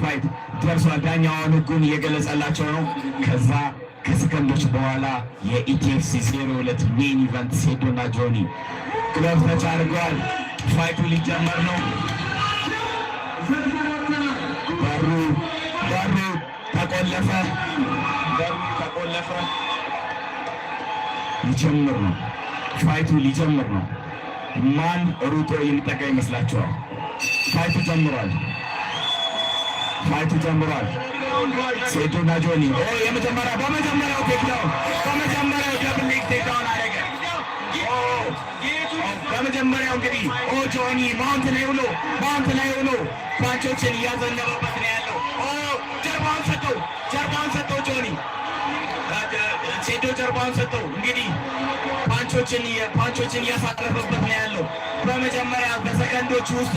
ፋይት ደርሷል። ዳኛውን ህጉን እየገለጸላቸው ነው። ከዛ ከሰከንዶች በኋላ የኢቲኤፍሲ 02 ሜን ኢቨንት ሴዶና ጆኒ ግሎቭ ተች አድርገዋል። ፋይቱ ሊጀመር ነው። በሩ ተቆለፈ። ሊጀምር ነው። ፋይቱ ሊጀምር ነው። ማን ሩጦ የሚጠጋ ይመስላችኋል? ፋይቱ ጀምሯል። ሴዶና ጆኒ በመጀመሪያው ቴክዳውን ደብል ሌግ ቴክዳውን አደረገ። በመጀመሪያው እንግዲህ ጆኒ ማውንት ላይ ሆኖ ፓንቾችን እያዘነበበት ነው ያለው። ጀርባውን ሰጠው ጆኒ ሴዶ ጀርባውን ሰጠው። እንግዲህ ፓንቾችን እያሳረፈበት ነው ያለው። በመጀመሪያ በሰከንዶች ውስጥ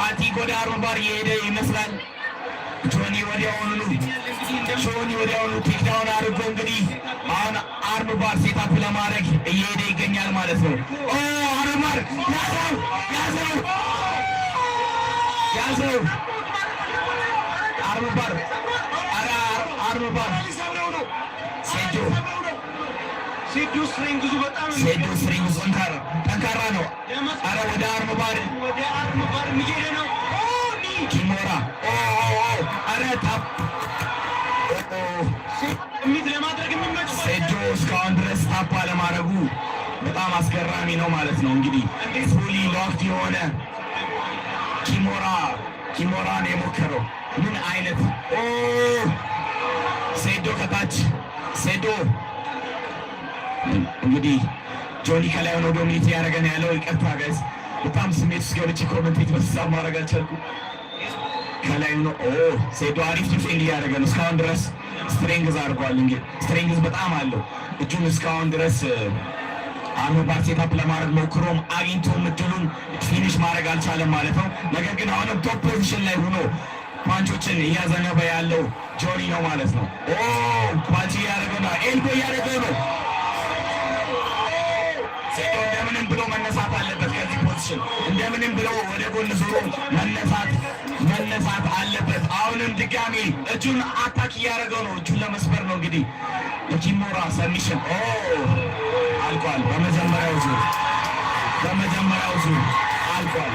አቲ ወደ አርምባር እየሄደ ይመስላል። ጆኒ ወዲያውኑ ቴክዳውን አድርጎ እንግዲህ አሁን አርምባር ሴታፕ ለማድረግ እየሄደ ይገኛል ማለት ነው። አርምባር ያዘው አርምባር ሴዶ ስትሪንግዙ ጠንካራ ነው። አረ ወደ አርምባር የሚሄደ ነው። ኪሞራ አረ ታፕ ሴዶ እስካሁን ድረስ ታፕ አለማድረጉ በጣም አስገራሚ ነው ማለት ነው። እንግዲህ ፉሊ ሎክድ የሆነ ኪሞራን የሞከረው ምን አይነት ሴዶ ከታች እንግዲህ ጆኒ ከላይ ሆኖ ዶሚኔት ያደረገ ነው ያለው። ይቅርታ ጋይስ በጣም ስሜት ውስጥ ገብቼ ኮሜንቴት በተሳብ ማድረግ አልቻልኩም። ከላይ ሆኖ ሴዶ አሪፍ ዲፌንድ እያደረገ ነው። እስካሁን ድረስ ስትሬንግዝ አድርጓል። እንግዲህ ስትሬንግዝ በጣም አለው። እጁን እስካሁን ድረስ አርምባር ሴታፕ ለማድረግ ሞክሮም አግኝቶም እድሉን ፊኒሽ ማድረግ አልቻለም ማለት ነው። ነገር ግን አሁንም ቶፕ ፖዚሽን ላይ ሆኖ ፓንቾችን እያዘነበ ያለው ጆኒ ነው ማለት ነው። ፓንች እያደረገው ነው። ኤልቦ እያደረገው ነው። ሴዶ እንደምንም ብሎ መነሳት አለበት ከዚህ ፖዚሽን። እንደምንም ብሎ ወደ ጎን ዞሮ መነሳት አለበት። አሁንም ድጋሚ እጁን አታክ እያደረገው ነው። እጁን ለመስበር ነው እንግዲህ የኪሞራ ሰሚሽን አልቋል። በመጀመሪያው ዙር አልቋል።